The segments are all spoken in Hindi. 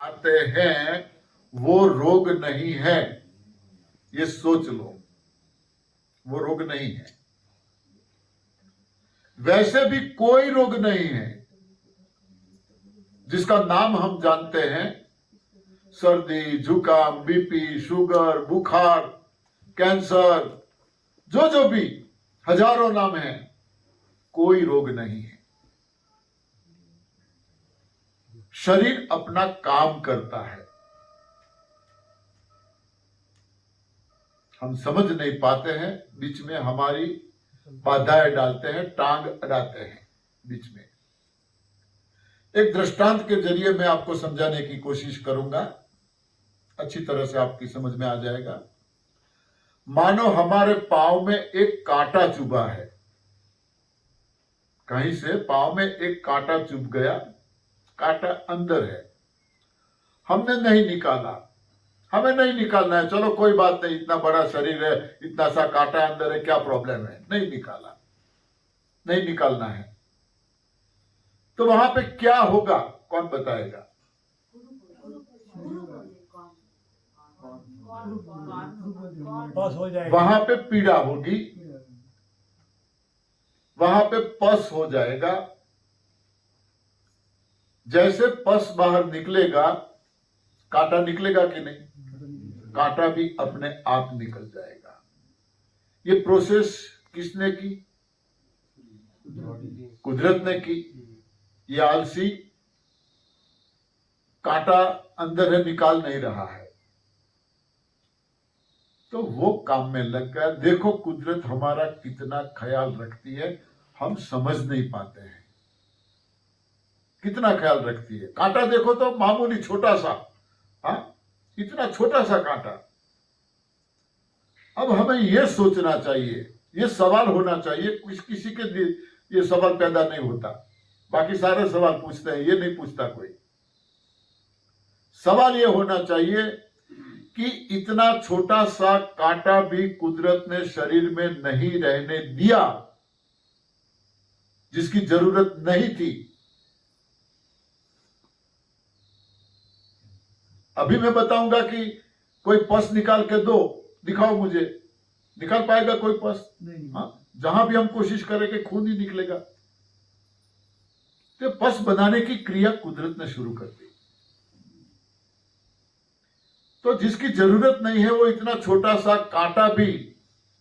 आते हैं वो रोग नहीं है, ये सोच लो, वो रोग नहीं है। वैसे भी कोई रोग नहीं है जिसका नाम हम जानते हैं। सर्दी, जुकाम, बीपी, शुगर, बुखार, कैंसर, जो जो भी हजारों नाम हैं, कोई रोग नहीं है। शरीर अपना काम करता है, हम समझ नहीं पाते हैं, बीच में हमारी बाधाएं डालते हैं, टांग अड़ाते हैं बीच में। एक दृष्टांत के जरिए मैं आपको समझाने की कोशिश करूंगा, अच्छी तरह से आपकी समझ में आ जाएगा। मानो हमारे पांव में एक कांटा चुभा है, कहीं से पांव में एक कांटा चुभ गया, कांटा अंदर है, हमने नहीं निकाला, हमें नहीं निकालना है, चलो कोई बात नहीं, इतना बड़ा शरीर है, इतना सा कांटा अंदर है, क्या प्रॉब्लम है, नहीं निकाला, नहीं निकालना है। तो वहां पे क्या होगा, कौन बताएगा? वहां पे पीड़ा होगी, वहां पे पस हो जाएगा। जैसे पस बाहर निकलेगा, कांटा निकलेगा कि नहीं? कांटा भी अपने आप निकल जाएगा। ये प्रोसेस किसने की? कुदरत ने की। ये आलसी कांटा अंदर है, निकाल नहीं रहा है, तो वो काम में लग गया। देखो कुदरत हमारा कितना ख्याल रखती है, हम समझ नहीं पाते हैं कितना ख्याल रखती है। कांटा देखो तो मामूली छोटा सा, इतना छोटा सा कांटा। अब हमें यह सोचना चाहिए, ये सवाल होना चाहिए, किसी के ये सवाल पैदा नहीं होता, बाकी सारे सवाल पूछते हैं, ये नहीं पूछता कोई। सवाल ये होना चाहिए कि इतना छोटा सा कांटा भी कुदरत ने शरीर में नहीं रहने दिया, जिसकी जरूरत नहीं थी। अभी मैं बताऊंगा कि कोई पस निकाल के दो, दिखाओ मुझे, निकाल पाएगा कोई पस? नहीं। जहां भी हम कोशिश करेंगे खून ही निकलेगा। तो पस बनाने की क्रिया कुदरत ने शुरू कर दी। तो जिसकी जरूरत नहीं है, वो इतना छोटा सा कांटा भी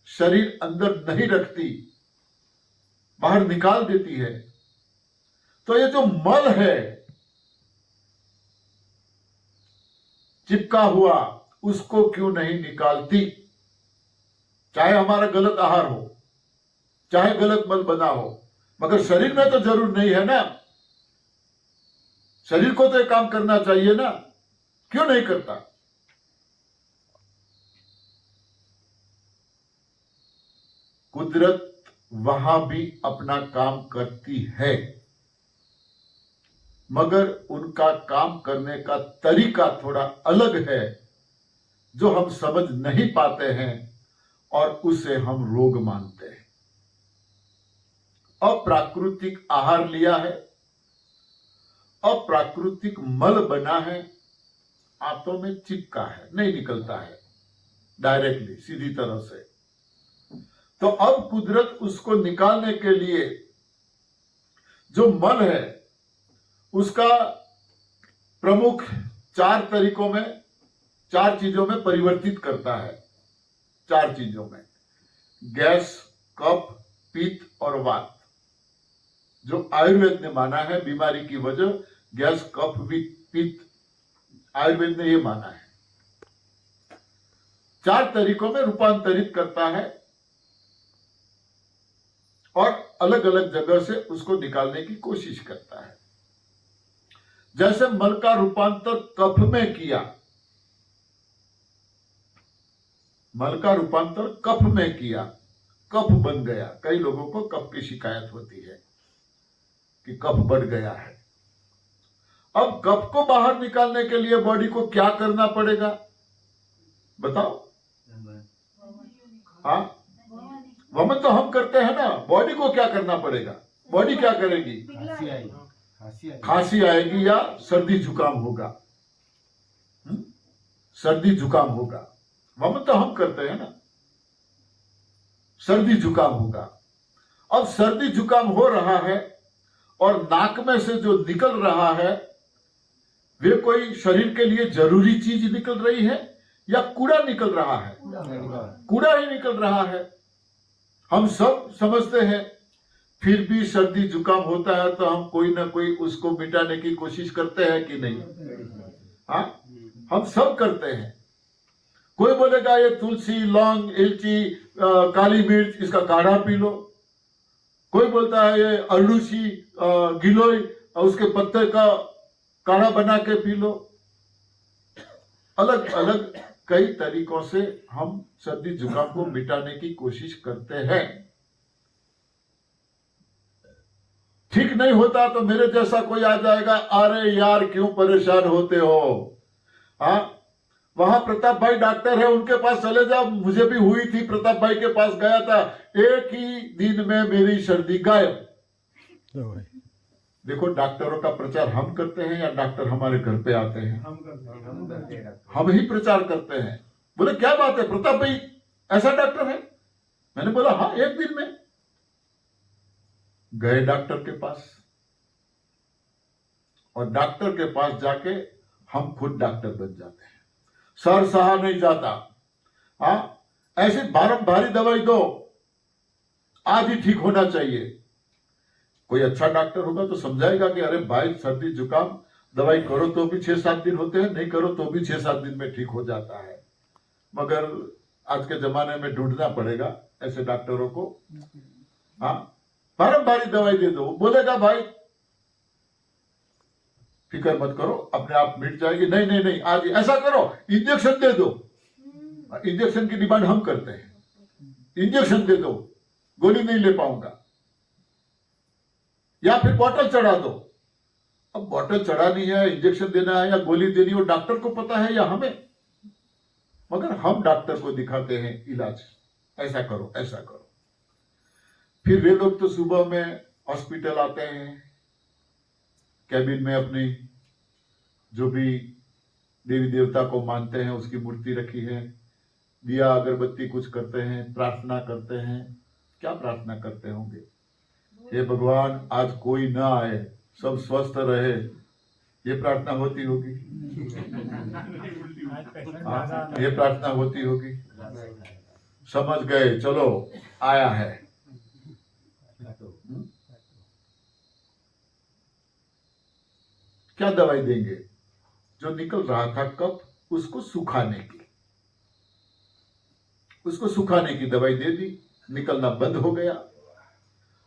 शरीर अंदर नहीं रखती, बाहर निकाल देती है। तो ये जो मल है चिपका हुआ, उसको क्यों नहीं निकालती? चाहे हमारा गलत आहार हो, चाहे गलत मल बना हो, मगर शरीर में तो जरूर नहीं है ना। शरीर को तो ये काम करना चाहिए ना, क्यों नहीं करता? कुदरत वहां भी अपना काम करती है, मगर उनका काम करने का तरीका थोड़ा अलग है, जो हम समझ नहीं पाते हैं और उसे हम रोग मानते हैं। अप्राकृतिक आहार लिया है, अप्राकृतिक मल बना है, आंतों में चिपका है, नहीं निकलता है डायरेक्टली, सीधी तरह से। तो अब कुदरत उसको निकालने के लिए जो मल है उसका प्रमुख चार तरीकों में, चार चीजों में परिवर्तित करता है। चार चीजों में, गैस, कफ, पित्त और वात, जो आयुर्वेद ने माना है बीमारी की वजह, गैस, कफ, पित्त, आयुर्वेद ने यह माना है। चार तरीकों में रूपांतरित करता है और अलग अलग जगह से उसको निकालने की कोशिश करता है। जैसे मल का रूपांतर कफ में किया, मल का रूपांतर कफ में किया, कफ बन गया। कई लोगों को कफ की शिकायत होती है कि कफ बढ़ गया है। अब कफ को बाहर निकालने के लिए बॉडी को क्या करना पड़ेगा, बताओ? वमन तो हम करते हैं ना, बॉडी को क्या करना पड़ेगा? बॉडी क्या करेगी? खांसी आएगी या सर्दी जुकाम होगा, सर्दी जुकाम होगा, वमन तो हम करते हैं ना, सर्दी जुकाम होगा। अब सर्दी जुकाम हो रहा है और नाक में से जो निकल रहा है वे कोई शरीर के लिए जरूरी चीज निकल रही है या कूड़ा निकल रहा है? कूड़ा ही निकल रहा है, हम सब समझते हैं। फिर भी सर्दी जुकाम होता है तो हम कोई ना कोई उसको मिटाने की कोशिश करते हैं कि नहीं? हाँ, हम सब करते हैं। कोई बोलेगा ये तुलसी, लौंग, इलची, काली मिर्च, इसका काढ़ा पी लो। कोई बोलता है ये अरलूसी, गिलोय, उसके पत्ते का काढ़ा बना के पी लो। अलग अलग कई तरीकों से हम सर्दी जुकाम को मिटाने की कोशिश करते हैं। ठीक नहीं होता तो मेरे जैसा कोई आ जाएगा, अरे यार क्यों परेशान होते हो? हाँ, वहां प्रताप भाई डॉक्टर है, उनके पास चले जाओ। मुझे भी हुई थी, प्रताप भाई के पास गया था, एक ही दिन में मेरी सर्दी गायब। देखो, डॉक्टरों का प्रचार हम करते हैं या डॉक्टर हमारे घर पे आते हैं? हम ही प्रचार करते हैं। बोले क्या बात है प्रताप भाई, ऐसा डॉक्टर है? मैंने बोला हाँ, एक दिन में। गए डॉक्टर के पास और डॉक्टर के पास जाके हम खुद डॉक्टर बन जाते हैं। सर सहा नहीं जाता। हाँ, ऐसे भारी दवाई दो, आज ही ठीक होना चाहिए। कोई अच्छा डॉक्टर होगा तो समझाएगा कि अरे भाई, सर्दी जुकाम दवाई करो तो भी 6-7 दिन होते हैं, नहीं करो तो भी 6-7 दिन में ठीक हो जाता है। मगर आज के जमाने में ढूंढना पड़ेगा ऐसे डॉक्टरों को। हाँ, भारी दवाई दे दो, बोलेगा भाई फिक्र मत करो, अपने आप मिट जाएगी। नहीं नहीं नहीं, आज ऐसा करो, इंजेक्शन दे दो। इंजेक्शन की डिमांड हम करते हैं, इंजेक्शन दे दो, गोली नहीं ले पाऊंगा। या फिर बॉटल चढ़ा दो। अब बॉटल चढ़ानी है, इंजेक्शन देना है या गोली देनी है, वो डॉक्टर को पता है या हमें? मगर हम डॉक्टर को दिखाते हैं इलाज, ऐसा करो ऐसा करो। फिर वे लोग तो सुबह में हॉस्पिटल आते हैं, कैबिन में अपनी जो भी देवी देवता को मानते हैं उसकी मूर्ति रखी है, दिया अगरबत्ती कुछ करते हैं, प्रार्थना करते हैं। क्या प्रार्थना करते होंगे? हे भगवान, आज कोई ना आए, सब स्वस्थ रहे, ये प्रार्थना होती होगी। ये प्रार्थना होती होगी। समझ गए, चलो आया है। क्या दवाई देंगे? जो निकल रहा था कफ, उसको सुखाने की, उसको सुखाने की दवाई दे दी, निकलना बंद हो गया।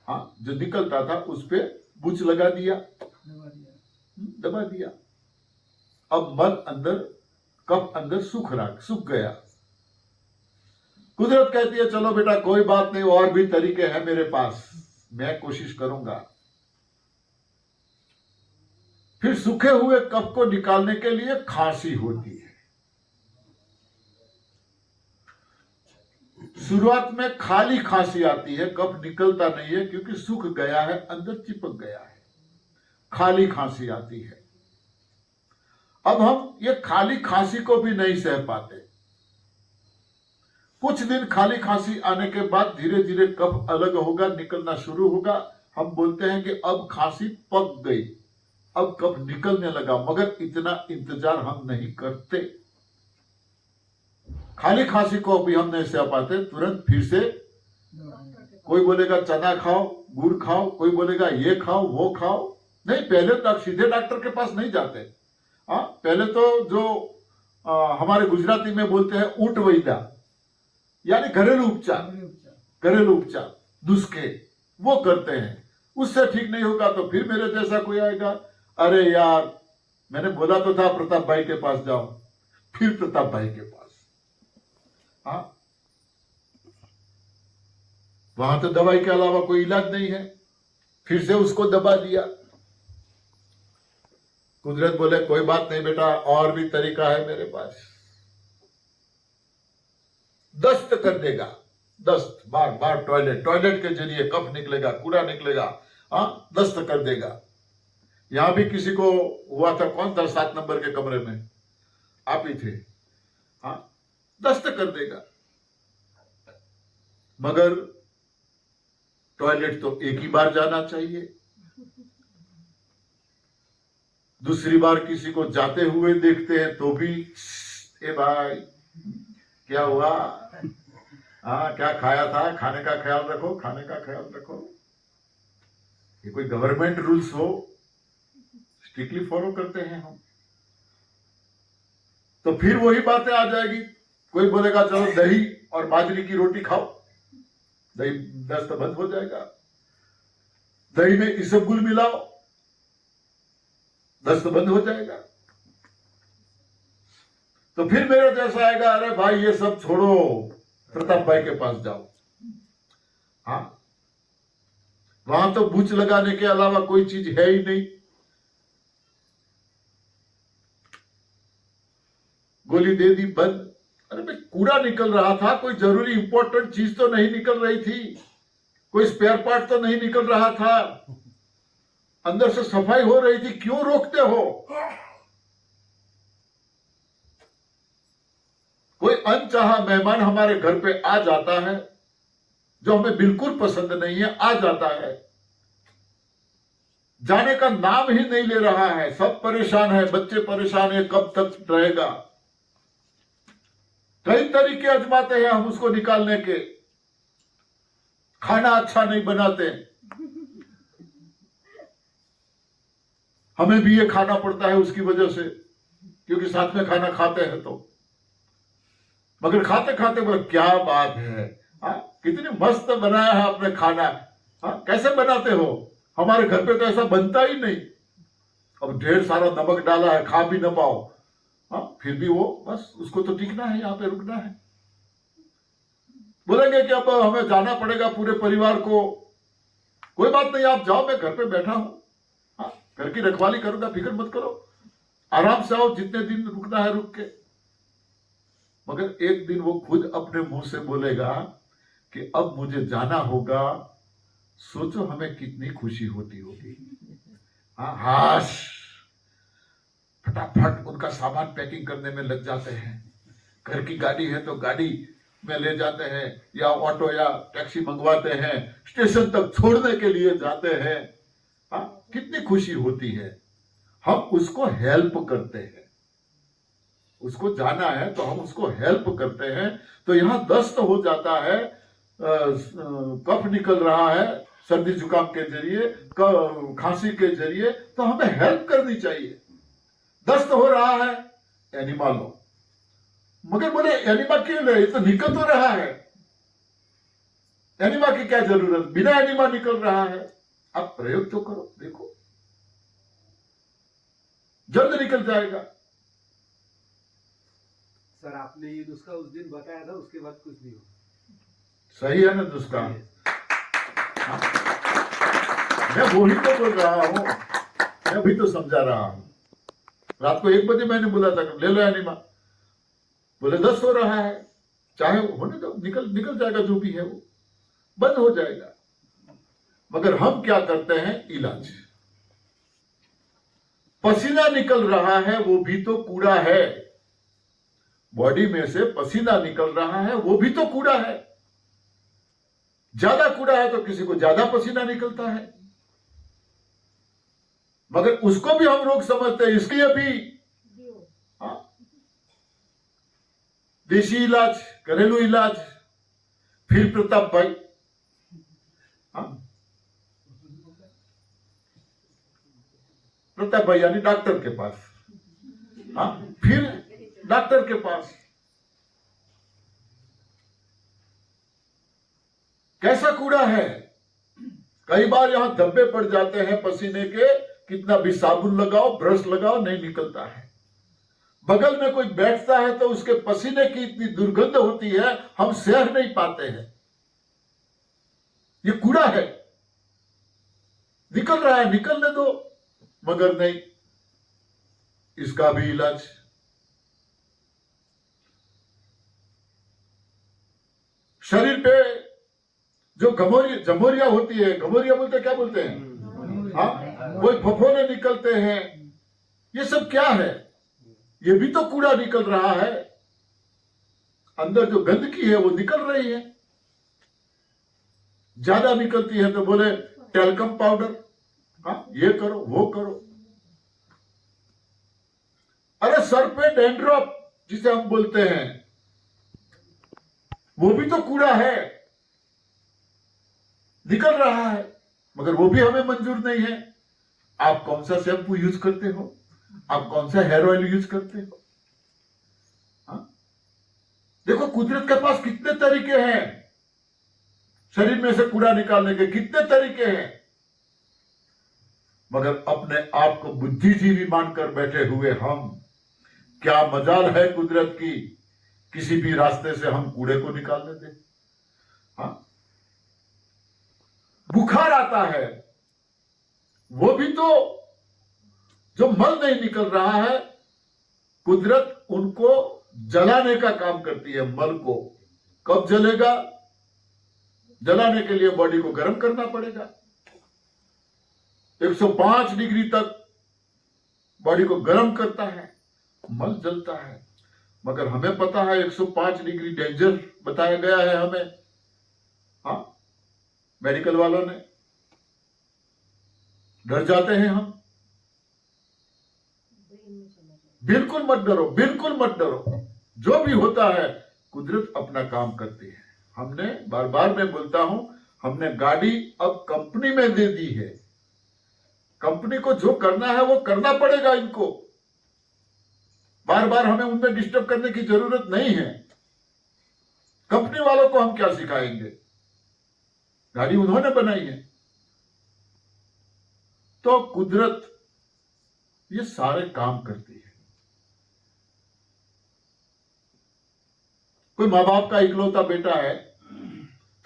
हाँ, जो निकलता था उस पे बुच लगा दिया, दबा दिया। अब मल अंदर, कफ अंदर सूख गया। कुदरत कहती है चलो बेटा कोई बात नहीं, और भी तरीके हैं मेरे पास, मैं कोशिश करूंगा। फिर सूखे हुए कफ को निकालने के लिए खांसी होती है। शुरुआत में खाली खांसी आती है, कफ निकलता नहीं है क्योंकि सूख गया है, अंदर चिपक गया है, खाली खांसी आती है। अब हम ये खाली खांसी को भी नहीं सह पाते। कुछ दिन खाली खांसी आने के बाद धीरे धीरे कफ अलग होगा, निकलना शुरू होगा। हम बोलते हैं कि अब खांसी पक गई, अब कफ निकलने लगा। मगर इतना इंतजार हम नहीं करते। खाली खांसी को भी हम नहीं सह पाते, तुरंत फिर से कोई बोलेगा चना खाओ, गुड़ खाओ, कोई बोलेगा ये खाओ वो खाओ। नहीं, पहले तक सीधे डॉक्टर के पास नहीं जाते। हाँ, पहले तो जो हमारे गुजराती में बोलते हैं ऊंट वैद्य, यानी घरेलू उपचार नुस्खे, वो करते हैं। उससे ठीक नहीं होगा तो फिर मेरे जैसा कोई आएगा, अरे यार मैंने बोला तो था प्रताप भाई के पास जाओ। फिर प्रताप भाई के पास। हाँ, वहां तो दवाई के अलावा कोई इलाज नहीं है, फिर से उसको दबा दिया। कुदरत बोले कोई बात नहीं बेटा, और भी तरीका है मेरे पास। दस्त कर देगा, दस्त, बार बार टॉयलेट के जरिए कफ निकलेगा, कूड़ा निकलेगा। हाँ, दस्त कर देगा। यहां भी किसी को हुआ था, कौन था 7 नंबर के कमरे में, आप ही थे, हाँ, दस्त कर देगा। मगर टॉयलेट तो एक ही बार जाना चाहिए, दूसरी बार किसी को जाते हुए देखते हैं तो भी ए भाई क्या हुआ, हाँ क्या खाया था, खाने का ख्याल रखो, खाने का ख्याल रखो। ये कोई गवर्नमेंट रूल्स हो, स्ट्रिक्टली फॉलो करते हैं हम। तो फिर वही बातें आ जाएगी, कोई बोलेगा चलो दही और बाजरी की रोटी खाओ, दही दस्त बंद हो जाएगा। दही में इसबगुल मिलाओ, दस्त बंद हो जाएगा। तो फिर मेरा जैसा आएगा, अरे भाई ये सब छोड़ो, प्रताप भाई के पास जाओ। हाँ, वहां तो बूच लगाने के अलावा कोई चीज है ही नहीं, गोली दे दी बंद। अरे भाई कूड़ा निकल रहा था, कोई जरूरी इंपॉर्टेंट चीज तो नहीं निकल रही थी, कोई स्पेयर पार्ट तो नहीं निकल रहा था, अंदर से सफाई हो रही थी, क्यों रोकते हो? कोई अनचाहा मेहमान हमारे घर पे आ जाता है, जो हमें बिल्कुल पसंद नहीं है, आ जाता है, जाने का नाम ही नहीं ले रहा है, सब परेशान है, बच्चे परेशान है, कब तक रहेगा। कई तरीके आजमाते हैं हम उसको निकालने के, खाना अच्छा नहीं बनाते, हमें भी ये खाना पड़ता है उसकी वजह से, क्योंकि साथ में खाना खाते हैं तो। मगर खाते खाते बोले क्या बात है, कितनी मस्त बनाया है आपने खाना, कैसे बनाते हो, हमारे घर पे तो ऐसा बनता ही नहीं। अब ढेर सारा नमक डाला है, खा भी न पाओ, फिर भी वो बस उसको तो टिकना है, यहाँ पे रुकना है। बोलेंगे कि अब हमें जाना पड़ेगा पूरे परिवार को, कोई बात नहीं, आप जाओ, मैं घर पे बैठा हूं, घर की रखवाली करूंगा, फिक्र मत करो, आराम से आओ, जितने दिन रुकना है रुक के। मगर एक दिन वो खुद अपने मुंह से बोलेगा कि अब मुझे जाना होगा, सोचो हमें कितनी खुशी होती होगी। हाश, फटाफट उनका सामान पैकिंग करने में लग जाते हैं, घर की गाड़ी है तो गाड़ी में ले जाते हैं, या ऑटो या टैक्सी मंगवाते हैं, स्टेशन तक छोड़ने के लिए जाते हैं। कितनी खुशी होती है, हम उसको हेल्प करते हैं, उसको जाना है तो हम उसको हेल्प करते हैं। तो यहां दस्त हो जाता है, कफ निकल रहा है सर्दी जुकाम के जरिए, खांसी के जरिए, तो हमें हेल्प करनी चाहिए। दस्त हो रहा है, एनिमा लो, मगर बोले एनिमा क्यों ले, तो निकल तो रहा है, एनिमा की क्या जरूरत, बिना एनिमा निकल रहा है, आप प्रयोग तो करो, देखो जल्द निकल जाएगा। सर आपने ये नुस्खा उस दिन बताया था, उसके बाद कुछ नहीं हो। सही है ना नुस्खा, मैं वही तो बोल रहा हूं, मैं भी तो समझा रहा हूं। रात को 1 बजे मैंने बोला था ले लो एनिमा, बोले दस्त हो रहा है, चाहे होने दो, निकल जाएगा, जो भी है वो बंद हो जाएगा। मगर हम क्या करते हैं, इलाज, पसीना निकल रहा है वो भी तो कूड़ा है, बॉडी में से पसीना निकल रहा है वो भी तो कूड़ा है। ज्यादा कूड़ा है तो किसी को ज्यादा पसीना निकलता है, मगर उसको भी हम लोग समझते हैं, इसलिए भी देशी इलाज, घरेलू इलाज। फिर प्रताप भाई, प्रताप भाई यानी डॉक्टर के पास, फिर डॉक्टर के पास, कैसा कूड़ा है, कई बार यहां धब्बे पड़ जाते हैं पसीने के, कितना भी साबुन लगाओ, ब्रश लगाओ, नहीं निकलता है। बगल में कोई बैठता है तो उसके पसीने की इतनी दुर्गंध होती है, हम सह नहीं पाते हैं, ये कूड़ा है, निकल रहा है, निकलने दो। मगर नहीं, इसका भी इलाज, शरीर पे जो जमोरिया होती है, घमोरिया बोलते क्या बोलते हैं, वही फफोले निकलते हैं, ये सब क्या है, ये भी तो कूड़ा निकल रहा है, अंदर जो गंदगी है वो निकल रही है। ज्यादा निकलती है तो बोले टेल्कम पाउडर, हाँ ये करो वो करो। अरे सर पे डैंड्रफ जिसे हम बोलते हैं, वो भी तो कूड़ा है, निकल रहा है, मगर वो भी हमें मंजूर नहीं है। आप कौन सा शैम्पू यूज करते हो, आप कौन सा हेयर ऑयल यूज करते हो? हाँ? देखो कुदरत के पास कितने तरीके हैं, शरीर में से कूड़ा निकालने के कितने तरीके हैं, मगर अपने आप को बुद्धिजीवी मानकर बैठे हुए हम, क्या मजाल है कुदरत की, किसी भी रास्ते से हम कूड़े को निकालने दें। हाँ? बुखार आता है, वो भी तो जो मल नहीं निकल रहा है, कुदरत उनको जलाने का काम करती है। मल को कब जलेगा? जलाने के लिए बॉडी को गर्म करना पड़ेगा। 105 डिग्री तक बॉडी को गर्म करता है, मल जलता है। मगर हमें पता है 105 डिग्री डेंजर बताया गया है हमें, हाँ, मेडिकल वालों ने। डर जाते हैं हम। बिल्कुल मत डरो, बिल्कुल मत डरो। जो भी होता है कुदरत अपना काम करती है। हमने बार बार मैं बोलता हूं, हमने गाड़ी अब कंपनी में दे दी है। कंपनी को जो करना है वो करना पड़ेगा इनको। बार बार हमें उनमें डिस्टर्ब करने की जरूरत नहीं है। कंपनी वालों को हम क्या सिखाएंगे? गाड़ी उन्होंने बनाई है। तो कुदरत ये सारे काम करती है। कोई माँ बाप का इकलौता बेटा है,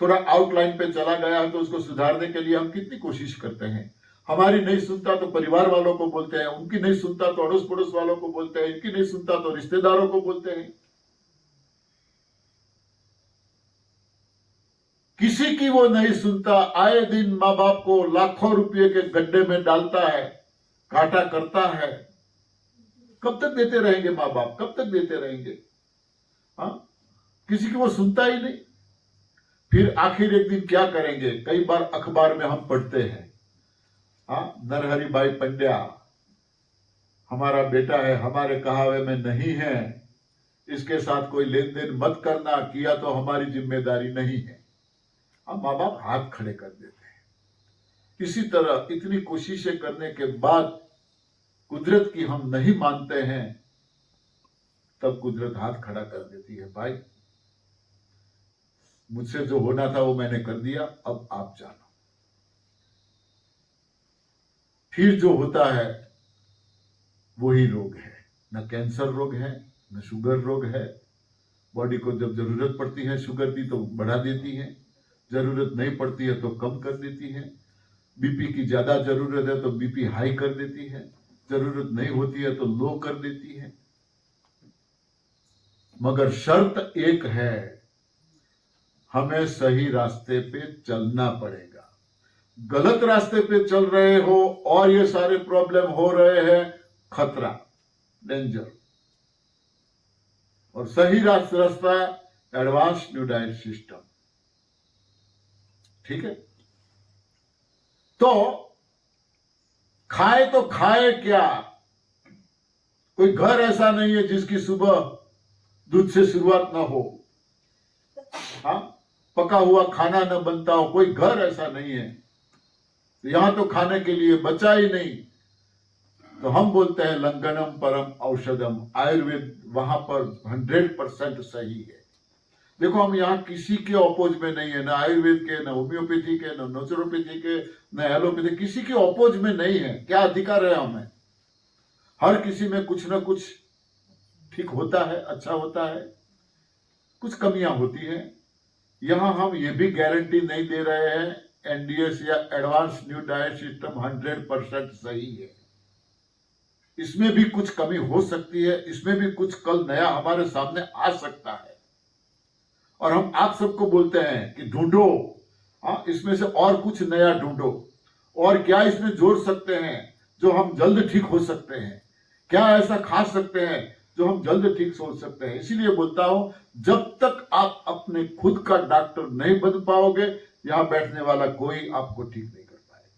थोड़ा आउटलाइन पे चला गया है, तो उसको सुधारने के लिए हम कितनी कोशिश करते हैं। हमारी नहीं सुनता तो परिवार वालों को बोलते हैं, उनकी नहीं सुनता तो अड़ोस पड़ोस वालों को बोलते हैं, इनकी नहीं सुनता तो रिश्तेदारों को बोलते हैं। किसी की वो नहीं सुनता। आए दिन माँ बाप को लाखों रुपए के गड्ढे में डालता है, घाटा करता है। कब तक देते रहेंगे माँ बाप, कब तक देते रहेंगे? हाँ, किसी की वो सुनता ही नहीं। फिर आखिर एक दिन क्या करेंगे? कई बार अखबार में हम पढ़ते हैं, हाँ, नरहरि भाई पंड्या हमारा बेटा है, हमारे कहावे में नहीं है, इसके साथ कोई लेन देन मत करना, किया तो हमारी जिम्मेदारी नहीं है। हम माँ बाप हाथ खड़े कर देते हैं। इसी तरह इतनी कोशिशें करने के बाद कुदरत की हम नहीं मानते हैं, तब कुदरत हाथ खड़ा कर देती है। भाई मुझसे जो होना था वो मैंने कर दिया, अब आप जानो। फिर जो होता है वही रोग है। न कैंसर रोग है, न शुगर रोग है। बॉडी को जब जरूरत पड़ती है शुगर की तो बढ़ा देती है, जरूरत नहीं पड़ती है तो कम कर देती है। बीपी की ज्यादा जरूरत है तो बीपी हाई कर देती है, जरूरत नहीं होती है तो लो कर देती है। मगर शर्त एक है, हमें सही रास्ते पे चलना पड़ेगा। गलत रास्ते पे चल रहे हो और ये सारे प्रॉब्लम हो रहे हैं, खतरा, डेंजर। और सही रास्ता एडवांस न्यू डाइट सिस्टम। ठीक है? तो खाए क्या? कोई घर ऐसा नहीं है जिसकी सुबह दूध से शुरुआत ना हो, हाँ, पका हुआ खाना न बनता हो। कोई घर ऐसा नहीं है। यहां तो खाने के लिए बचा ही नहीं। तो हम बोलते हैं लंघनम परम औषधम। आयुर्वेद वहां पर 100% सही है। देखो हम यहाँ किसी के अपोज में नहीं है, ना आयुर्वेद के, ना होम्योपैथी के, ना नेचुरोपैथी के, ना एलोपैथी, किसी के अपोज में नहीं है। क्या अधिकार है हमें? हर किसी में कुछ ना कुछ ठीक होता है, अच्छा होता है, कुछ कमियां होती हैं। यहां हम ये भी गारंटी नहीं दे रहे हैं एनडीएस या एडवांस न्यू डाइट सिस्टम 100% सही है। इसमें भी कुछ कमी हो सकती है, इसमें भी कुछ कल नया हमारे सामने आ सकता है। और हम आप सबको बोलते हैं कि ढूंढो, हाँ, इसमें से और कुछ नया ढूंढो, और क्या इसमें जोड़ सकते हैं जो हम जल्द ठीक हो सकते हैं, क्या ऐसा खा सकते हैं जो हम जल्द ठीक सोच सकते हैं। इसीलिए बोलता हूं, जब तक आप अपने खुद का डॉक्टर नहीं बन पाओगे, यहां बैठने वाला कोई आपको ठीक नहीं कर पाएगा,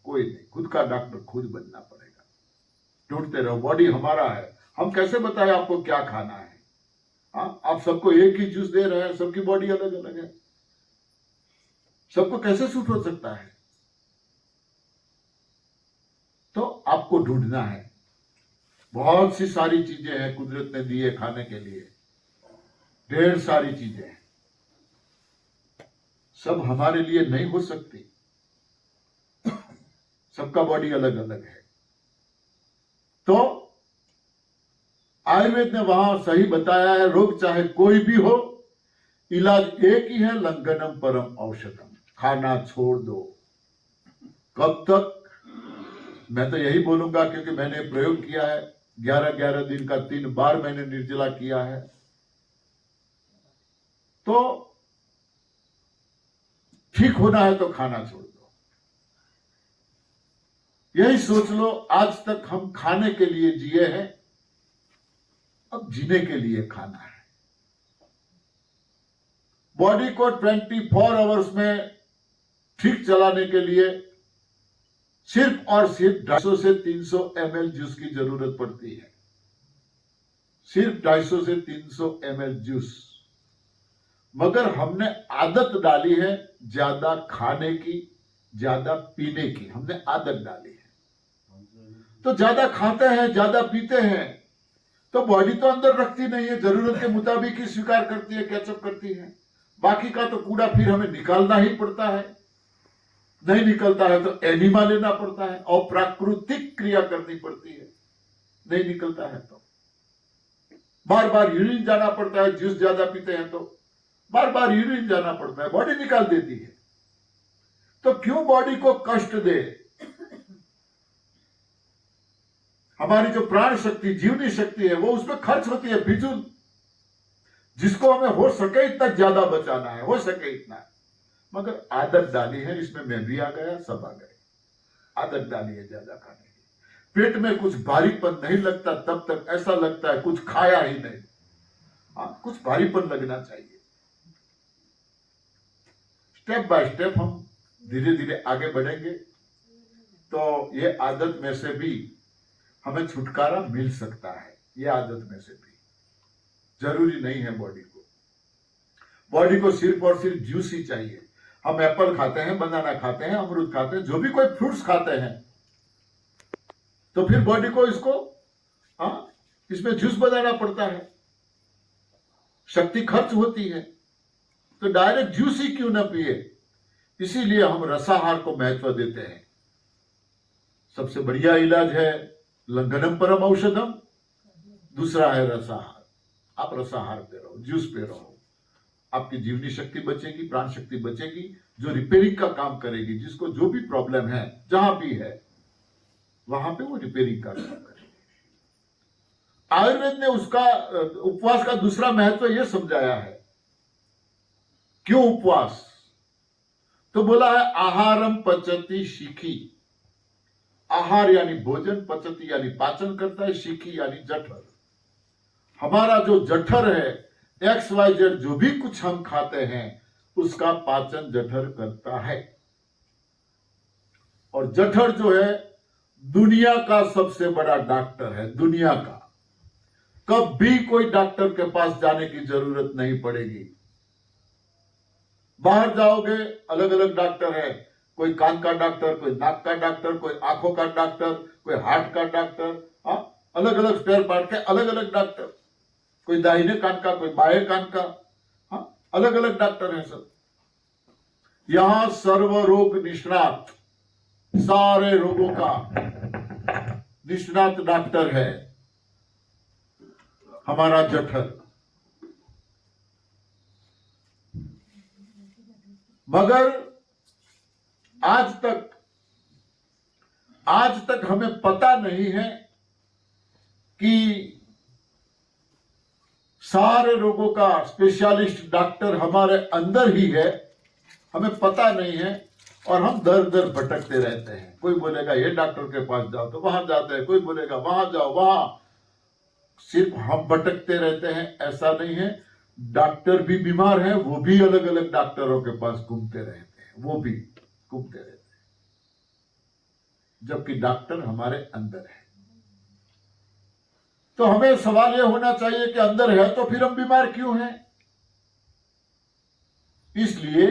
कोई नहीं। खुद का डॉक्टर खुद बनना पड़ेगा। ढूंढते रहो, बॉडी हमारा है, हम कैसे बताएं आपको क्या खाना है? हाँ, आप सबको एक ही जूस दे रहे हैं, सबकी बॉडी अलग अलग है, सबको कैसे सूट हो सकता है? तो आपको ढूंढना है। बहुत सी सारी चीजें हैं कुदरत ने दी है खाने के लिए, ढेर सारी चीजें हैं, सब हमारे लिए नहीं हो सकती, सबका बॉडी अलग अलग है। तो आयुर्वेद ने वहां सही बताया है, रोग चाहे कोई भी हो, इलाज एक ही है, लंघनम परम औषधम, खाना छोड़ दो। कब तक? मैं तो यही बोलूंगा, क्योंकि मैंने प्रयोग किया है, 11-11 दिन का 3 बार मैंने निर्जला किया है। तो ठीक होना है तो खाना छोड़ दो। यही सोच लो, आज तक हम खाने के लिए जिए हैं, अब जीने के लिए खाना है। बॉडी को 24 आवर्स में ठीक चलाने के लिए सिर्फ और सिर्फ 250 से 300 ml जूस की जरूरत पड़ती है, सिर्फ 250 से 300 ml जूस। मगर हमने आदत डाली है ज्यादा खाने की, ज्यादा पीने की, हमने आदत डाली है। तो ज्यादा खाते हैं, ज्यादा पीते हैं, तो बॉडी तो अंदर रखती नहीं है, जरूरत के मुताबिक ही स्वीकार करती है, कैचअप करती है। बाकी का तो कूड़ा फिर हमें निकालना ही पड़ता है, नहीं निकलता है तो एनिमा लेना पड़ता है और प्राकृतिक क्रिया करनी पड़ती है, नहीं निकलता है तो बार बार यूरिन जाना पड़ता है। जूस ज्यादा पीते हैं तो बार बार यूरिन जाना पड़ता है, बॉडी निकाल देती है। तो क्यों बॉडी को कष्ट दे? हमारी जो प्राण शक्ति, जीवनी शक्ति है, वो उसमें खर्च होती है फिजूल, जिसको हमें हो सके इतना ज्यादा बचाना है, हो सके इतना। मगर आदत डाली है, इसमें मैं भी आ गया, सब आ गए, आदत डाली है ज्यादा खाने की। पेट में कुछ भारीपन नहीं लगता, तब तक ऐसा लगता है कुछ खाया ही नहीं। हाँ, कुछ भारीपन लगना चाहिए। स्टेप बाय स्टेप हम धीरे धीरे आगे बढ़ेंगे, तो ये आदत में से भी हमें छुटकारा मिल सकता है। ये आदत में से भी जरूरी नहीं है बॉडी को सिर्फ और सिर्फ जूस ही चाहिए। हम एप्पल खाते हैं, बनाना खाते हैं, अमरूद खाते हैं, जो भी कोई फ्रूट्स खाते हैं, तो फिर बॉडी को इसमें जूस बनाना पड़ता है, शक्ति खर्च होती है। तो डायरेक्ट जूस ही क्यों ना पिए? इसीलिए हम रसाहार को महत्व देते हैं। सबसे बढ़िया इलाज है लंघनम परम औषधम, दूसरा है रसाहार। आप रसाहार पे रहो, जूस पे रहो, आपकी जीवनी शक्ति बचेगी, प्राण शक्ति बचेगी, जो रिपेयरिंग का काम करेगी। जिसको जो भी प्रॉब्लम है, जहां भी है, वहां पे वो रिपेयरिंग का काम करेगी। आयुर्वेद ने उसका उपवास का दूसरा महत्व यह समझाया है। क्यों उपवास? तो बोला है आहारम पचति शिखी। आहार यानी भोजन, पचति यानी पाचन करता है, शिखी यानी जठर। हमारा जो जठर है, XYZ जो भी कुछ हम खाते हैं, उसका पाचन जठर करता है। और जठर जो है दुनिया का सबसे बड़ा डॉक्टर है, दुनिया का। कभी कोई डॉक्टर के पास जाने की जरूरत नहीं पड़ेगी। बाहर जाओगे, अलग अलग डॉक्टर है, कोई कान का डॉक्टर, कोई नाक का डॉक्टर, कोई आंखों का डॉक्टर, कोई हार्ट का डॉक्टर, अलग अलग स्पेयर पार्ट के अलग अलग डॉक्टर, कोई दाहिने कान का, कोई बाएं कान का, अलग अलग डॉक्टर हैं सब। यहां सर्व रोग निष्णात, सारे रोगों का निष्णात डॉक्टर है हमारा जठर। मगर आज तक हमें पता नहीं है कि सारे रोगों का स्पेशलिस्ट डॉक्टर हमारे अंदर ही है, हमें पता नहीं है। और हम दर दर भटकते रहते हैं। कोई बोलेगा ये डॉक्टर के पास जाओ, तो वहां जाते हैं, कोई बोलेगा वहां जाओ, वहां सिर्फ हम भटकते रहते हैं ऐसा नहीं है, डॉक्टर भी बीमार हैं, वो भी अलग अलग डॉक्टरों के पास घूमते रहते हैं, वो भी घूमते रहते हैं, जबकि डॉक्टर हमारे अंदर है। तो हमें सवाल यह होना चाहिए कि अंदर है तो फिर हम बीमार क्यों हैं? इसलिए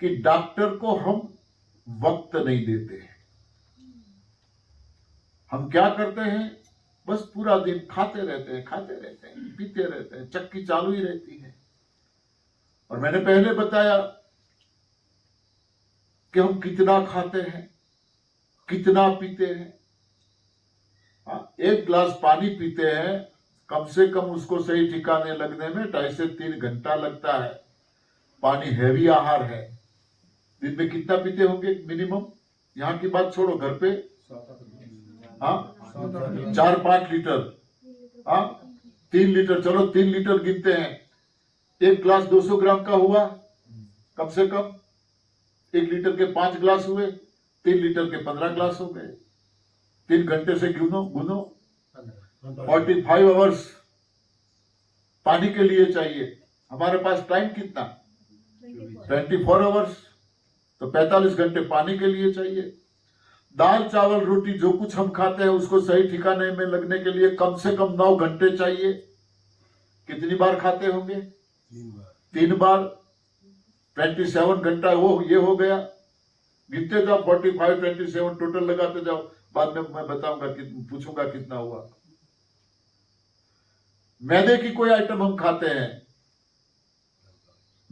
कि डॉक्टर को हम वक्त नहीं देते हैं। हम क्या करते हैं, बस पूरा दिन खाते रहते हैं, पीते रहते हैं, चक्की चालू ही रहती है। और मैंने पहले बताया कि हम कितना खाते हैं, कितना पीते हैं। एक गिलास पानी पीते हैं, कम से कम उसको सही ठिकाने लगने में 2.5 से 3 घंटा लगता है। पानी हैवी आहार है। दिन में कितना पीते होंगे मिनिमम? यहाँ की बात छोड़ो, घर पे 4-5 लीटर, 3 लीटर, चलो 3 लीटर गिनते हैं। एक गिलास 200 ग्राम का हुआ, कम से कम 1 लीटर के 5 गिलास हुए, 3 लीटर के 15 गिलास हो गए। 3 घंटे से गुनो 45 आवर्स पानी के लिए चाहिए। हमारे पास टाइम कितना? 24 आवर्स, तो 45 घंटे पानी के लिए चाहिए। दाल चावल रोटी जो कुछ हम खाते हैं उसको सही ठिकाने में लगने के लिए कम से कम 9 घंटे चाहिए। कितनी बार खाते होंगे? 3 बार। 27 घंटा वो ये हो गया। गिनते जाओ, 45 27 टोटल लगाते जाओ। बाद में मैं बताऊंगा, पूछूंगा कितना हुआ। मैदे की कोई आइटम हम खाते हैं,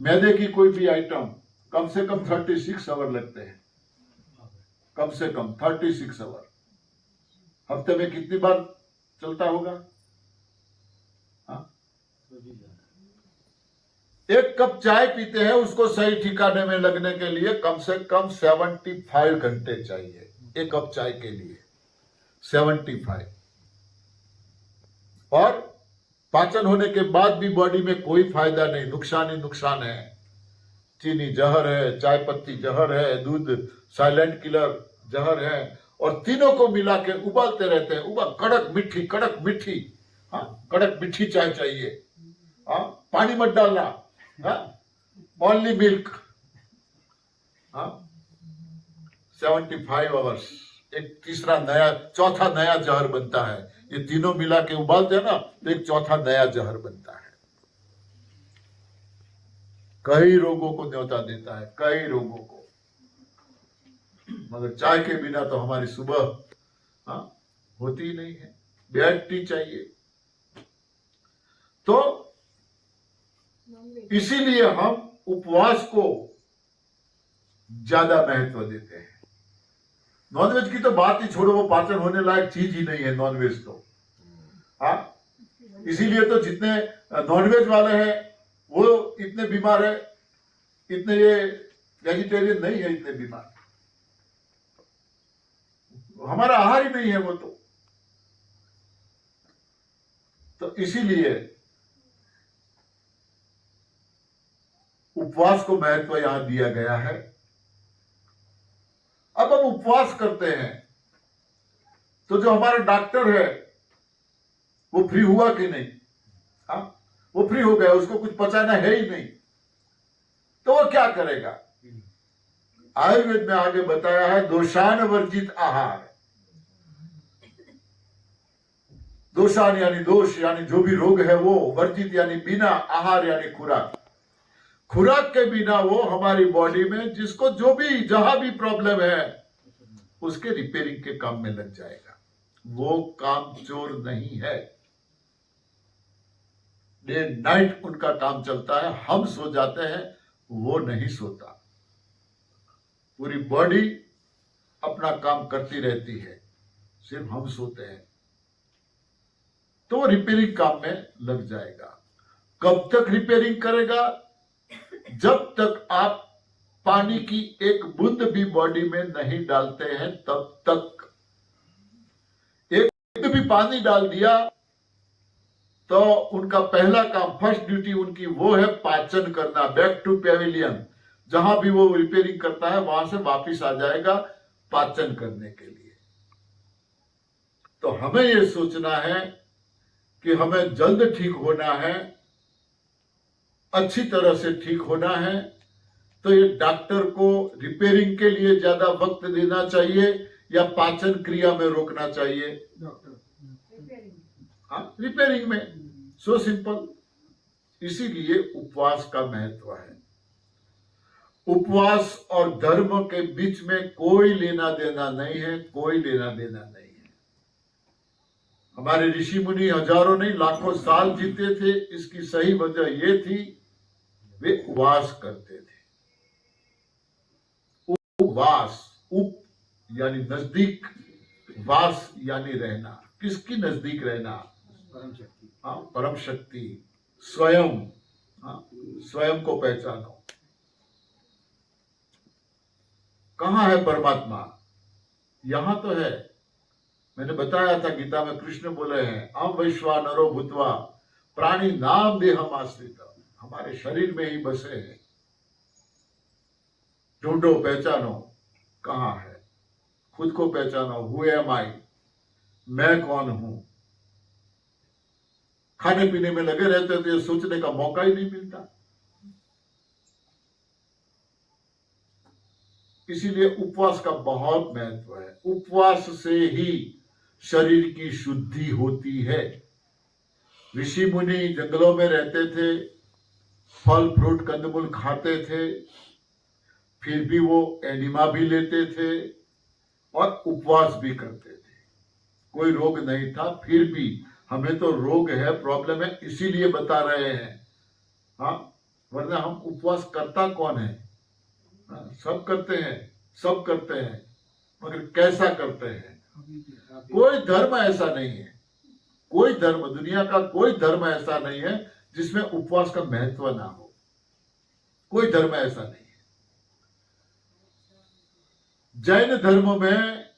मैदे की कोई भी आइटम, कम से कम 36 आवर लगते हैं, कम से कम 36 आवर। हफ्ते में कितनी बार चलता होगा? एक कप चाय पीते हैं, उसको सही ठिकाने में लगने के लिए कम से कम 75 घंटे चाहिए। एक कप चाय के लिए 75। और पाचन होने के बाद भी बॉडी में कोई फायदा नहीं, नुकसान ही नुकसान है। चीनी जहर है, चाय पत्ती जहर है, दूध साइलेंट किलर जहर है। और तीनों को मिला के उबालते रहते हैं। कड़क मिठी, कड़क मिठी, कड़क मिठी चाय चाहिए। पानी मत डालना, ओनली मिल्क। 75 आवर्स। एक तीसरा नया, चौथा नया जहर बनता है। ये तीनों मिला के उबालते हैं ना, तो एक चौथा नया जहर बनता है। कई रोगों को न्योता देता है, कई रोगों को। मगर चाय के बिना तो हमारी सुबह होती ही नहीं है। ब्लैक टी चाहिए। तो इसीलिए हम उपवास को ज्यादा महत्व देते हैं। नॉनवेज की तो बात ही छोड़ो, वो पाचन होने लायक चीज ही नहीं है नॉनवेज तो। इसीलिए तो जितने नॉनवेज वाले हैं वो इतने बीमार है, इतने ये वेजिटेरियन नहीं है इतने बीमार। हमारा आहार ही नहीं है वो तो इसीलिए उपवास को महत्व यहां दिया गया है। अब हम उपवास करते हैं तो जो हमारा डॉक्टर है वो फ्री हुआ कि नहीं? वो फ्री हो गया, उसको कुछ पचाना है ही नहीं, तो वो क्या करेगा? आयुर्वेद में आगे बताया है दोषान वर्जित आहार। दोषान यानी दोष, यानी जो भी रोग है वो, वर्जित यानी बिना, आहार यानी खुराक। खुराक के बिना वो हमारी बॉडी में जिसको जो भी जहां भी प्रॉब्लम है उसके रिपेयरिंग के काम में लग जाएगा। वो काम चोर नहीं है। डे नाइट उनका काम चलता है। हम सो जाते हैं, वो नहीं सोता। पूरी बॉडी अपना काम करती रहती है, सिर्फ हम सोते हैं। तो वो रिपेयरिंग काम में लग जाएगा। कब तक रिपेयरिंग करेगा? जब तक आप पानी की एक बूंद भी बॉडी में नहीं डालते हैं तब तक। एक बूंद भी पानी डाल दिया तो उनका पहला काम, फर्स्ट ड्यूटी उनकी वो है पाचन करना। बैक टू पेविलियन, जहां भी वो रिपेयरिंग करता है वहां से वापिस आ जाएगा पाचन करने के लिए। तो हमें ये सोचना है कि हमें जल्द ठीक होना है, अच्छी तरह से ठीक होना है, तो ये डॉक्टर को रिपेयरिंग के लिए ज्यादा वक्त देना चाहिए या पाचन क्रिया में रोकना चाहिए? हाँ, रिपेयरिंग में। So simple. इसीलिए उपवास का महत्व है। उपवास और धर्म के बीच में कोई लेना देना नहीं है, कोई लेना देना नहीं है। हमारे ऋषि मुनि हजारों नहीं लाखों साल जीते थे, इसकी सही वजह ये थी वे उपवास करते थे। उपवास, उप यानी नजदीक, वास यानी रहना। किसकी नजदीक रहना? परम शक्ति। हाँ, परम शक्ति, स्वयं। हाँ, स्वयं को पहचानो। कहाँ है परमात्मा? यहां तो है। मैंने बताया था गीता में कृष्ण बोले हैं, अहम वैश्वानरो भूत्वा प्राणी नाम देहम आश्रित। हमारे शरीर में ही बसे हैं। ढूंढो, पहचानो कहाँ है। खुद को पहचानो। हु एम आई? मैं कौन हूं? खाने पीने में लगे रहते तो ये सोचने का मौका ही नहीं मिलता। इसीलिए उपवास का बहुत महत्व है। उपवास से ही शरीर की शुद्धि होती है। ऋषि मुनि जंगलों में रहते थे, फल फ्रूट कंदमूल खाते थे, फिर भी वो एनिमा भी लेते थे और उपवास भी करते थे। कोई रोग नहीं था, फिर भी हमें तो रोग है, प्रॉब्लम है, इसीलिए बता रहे हैं। हाँ, वरना हम उपवास करता कौन है? हाँ, सब करते हैं, सब करते हैं, मगर कैसा करते हैं? कोई धर्म ऐसा नहीं है, कोई धर्म, दुनिया का कोई धर्म ऐसा नहीं है जिसमें उपवास का महत्व ना हो। कोई धर्म ऐसा नहीं है। जैन धर्म में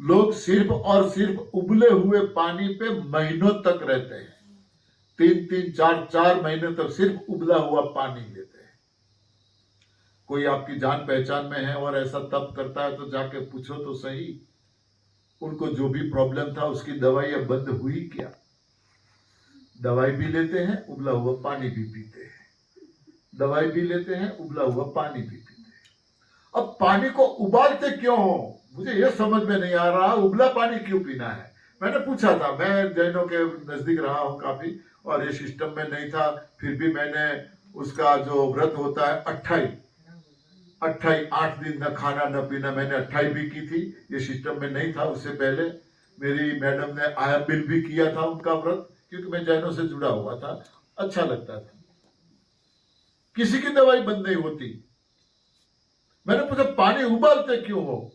लोग सिर्फ और सिर्फ उबले हुए पानी पे महीनों तक रहते हैं। 3-3, 4-4 महीने तक सिर्फ उबला हुआ पानी लेते हैं। कोई आपकी जान पहचान में है और ऐसा तप करता है तो जाके पूछो तो सही, उनको जो भी प्रॉब्लम था उसकी दवाई अब बंद हुई क्या? दवाई भी लेते हैं, उबला हुआ पानी भी पीते हैं। दवाई भी लेते हैं, उबला हुआ पानी भी पीते हैं। अब पानी को उबालते क्यों हो? मुझे यह समझ में नहीं आ रहा, उबला पानी क्यों पीना है? मैंने पूछा था, मैं जैनों के नजदीक रहा हूं काफी, और ये सिस्टम में नहीं था, फिर भी मैंने उसका जो व्रत होता है 28 8 दिन न खाना न पीना, मैंने 28 भी की थी। ये सिस्टम में नहीं था। उससे पहले मेरी मैडम ने आयाबिल भी किया था उनका व्रत, क्योंकि मैं जैनों से जुड़ा हुआ था, अच्छा लगता था। किसी की दवाई बंद नहीं होती। मैंने पूछा पानी उबालते क्यों हो?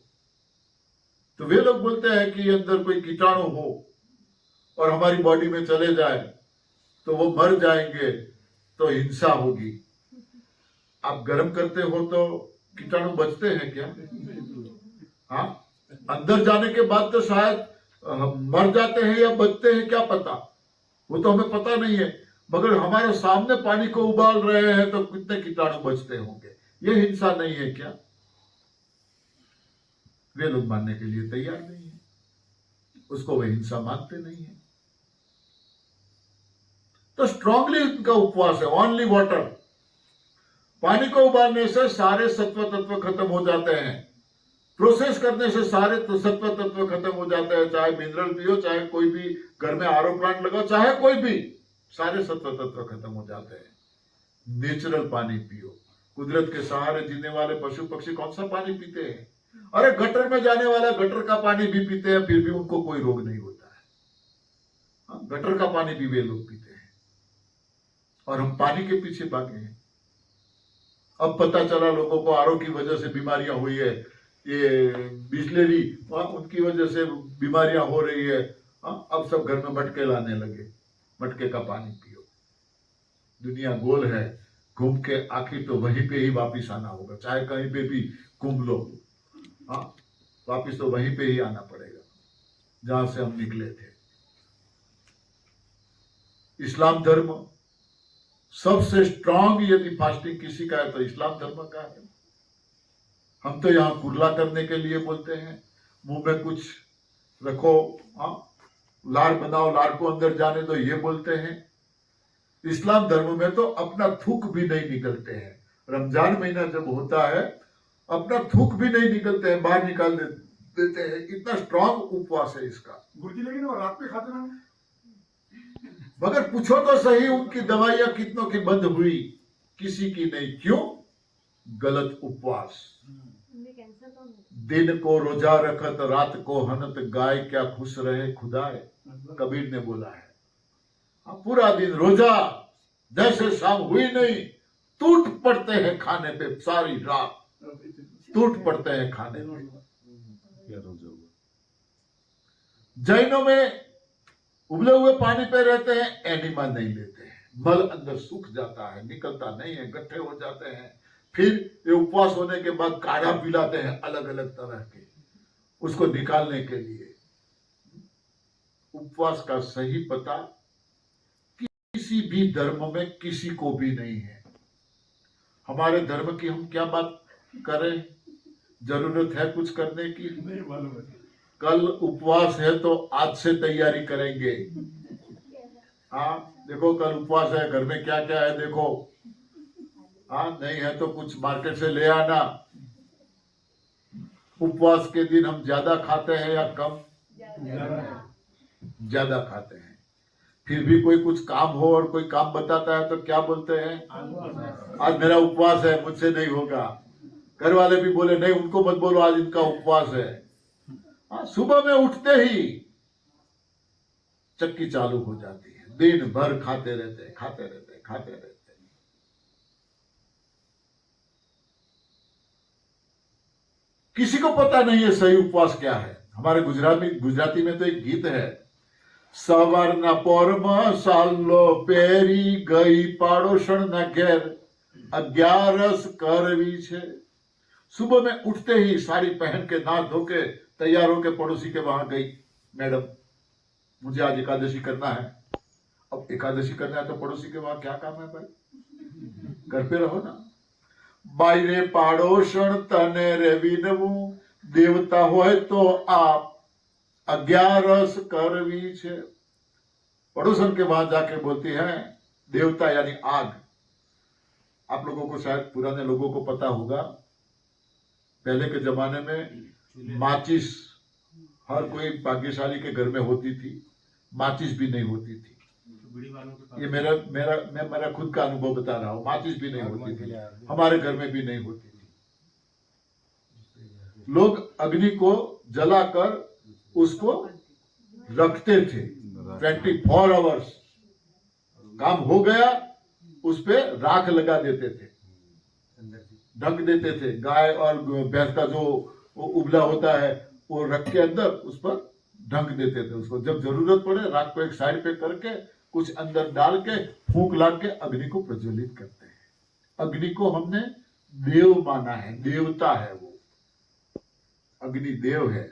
तो वे लोग बोलते हैं कि अंदर कोई कीटाणु हो और हमारी बॉडी में चले जाए तो वो मर जाएंगे, तो हिंसा होगी। आप गर्म करते हो तो कीटाणु बचते हैं क्या? हाँ, अंदर जाने के बाद तो शायद मर जाते हैं या बचते हैं, क्या पता, वो तो हमें पता नहीं है। मगर हमारे सामने पानी को उबाल रहे हैं तो कितने कीटाणु बचते होंगे। ये हिंसा नहीं है क्या? वे लोग मानने के लिए तैयार नहीं है, उसको वे हिंसा मानते नहीं है। तो स्ट्रांगली उनका उपवास है, ओनली वाटर। पानी को उबालने से सारे सत्व तत्व खत्म हो जाते हैं, प्रोसेस करने से सारे सत्व तत्व खत्म हो जाते हैं। चाहे मिनरल पियो, चाहे कोई भी घर में आरओ प्लांट लगाओ, चाहे कोई भी, सारे सत्व तत्व खत्म हो जाते हैं। नेचुरल पानी पियो। कुदरत के सहारे जीने वाले पशु पक्षी कौन सा पानी पीते हैं? अरे गटर में जाने वाला गटर का पानी भी पीते हैं, फिर भी उनको कोई रोग नहीं होता है। हाँ, गटर का पानी भी वे लोग पीते हैं और हम पानी के पीछे भागे हैं। अब पता चला लोगों को आरओ की वजह से बीमारियां हुई है, ये बिस्लेरी उनकी वजह से बीमारियां हो रही है। अब सब घर में मटके लाने लगे, मटके का पानी पियो। दुनिया गोल है, घूम के आखिर तो वहीं पे ही वापिस आना होगा। चाहे कहीं पे भी घूम लो, हाँ, वापिस तो वहीं पे ही आना पड़ेगा जहां से हम निकले थे। इस्लाम धर्म सबसे स्ट्रांग यदि फास्टिंग किसी का है तो इस्लाम धर्म का है। हम तो यहाँ कुरला करने के लिए बोलते हैं, मुंह में कुछ रखो, हाँ, लाड़ बनाओ, लाड़ को अंदर जाने दो, ये बोलते हैं। इस्लाम धर्म में तो अपना थूक भी नहीं निकलते हैं। रमजान महीना जब होता है अपना थूक भी नहीं निकलते हैं, बाहर निकाल देते हैं। इतना स्ट्रांग उपवास है इसका। गुरुजी लेकिन वो रात में खाते ना। मगर पूछो तो सही, उनकी दवाइयां कितनों की बंद हुई, किसी की नहीं। क्यों? गलत उपवास। दिन को रोजा रखत, रात को हनत, गाय क्या खुश रहे खुदाए, कबीर ने बोला है। पूरा दिन रोजा, जैसे शाम हुई नहीं टूट पड़ते हैं खाने पे, सारी रात टूट पड़ते हैं खाने पे। जैनों में उबले हुए पानी पे रहते हैं, एनिमा नहीं लेते हैं। मल अंदर सूख जाता है, निकलता नहीं है, गट्ठे हो जाते हैं। फिर ये उपवास होने के बाद काढ़ा पिलाते हैं अलग अलग तरह के, उसको निकालने के लिए। उपवास का सही पता किसी भी धर्म में किसी को भी नहीं है। हमारे धर्म की हम क्या बात करें, जरूरत है कुछ करने की? नहीं मालूम है। कल उपवास है तो आज से तैयारी करेंगे। हाँ देखो, कल उपवास है, घर में क्या क्या है देखो। हाँ नहीं है तो कुछ मार्केट से ले आना। उपवास के दिन हम ज्यादा खाते हैं या कम? ज्यादा खाते हैं। फिर भी कोई कुछ काम हो और कोई काम बताता है तो क्या बोलते हैं? आज मेरा उपवास है, मुझसे नहीं होगा। घर वाले भी बोले नहीं, उनको मत बोलो आज इनका उपवास है। हाँ, सुबह में उठते ही चक्की चालू हो जाती है, दिन भर खाते रहते खाते रहते खाते रहते। किसी को पता नहीं है सही उपवास क्या है। हमारे गुजराती में तो एक गीत है, सवाરના પોરમાં સાલો પેરી ગઈ પાડોશણ ના ઘેર, 11 करवी छे। सुबह में उठते ही साड़ी पहन के नहा धो के तैयार होके पड़ोसी के वहां गई, मैडम मुझे आज एकादशी करना है। अब एकादशी करना है तो पड़ोसी के वहां क्या काम है भाई, घर पे रहो ना। बायरे पाड़ोशण तने रे विनवू, देवता होय तो आप 11 करवी छे। पड़ोसन के वहां जाके बोलती है, देवता यानी आग। आप लोगों को शायद पुराने लोगों को पता होगा, पहले के जमाने में माचिस हर कोई भाग्यशाली के घर में होती थी, माचिस भी नहीं होती थी। ये मेरा खुद का अनुभव बता रहा हूं, माचिस भी नहीं होती थी, हमारे घर में भी नहीं होती थी। लोग अग्नि को जलाकर उसको रखते थे 24 आवर्स। काम हो गया, उस पे राख लगा देते थे, ढक देते थे। गाय और भैंस का जो उबला होता है वो रख के अंदर उस पर ढक देते थे उसको। जब जरूरत पड़े राख को एक साइड पे करके कुछ अंदर डाल के फूंक ला के अग्नि को प्रज्वलित करते हैं। अग्नि को हमने देव माना है, देवता है वो। अग्नि देव है,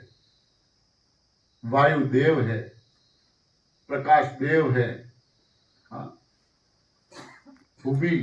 वायु देव है, प्रकाश देव है। हाँ, भूमि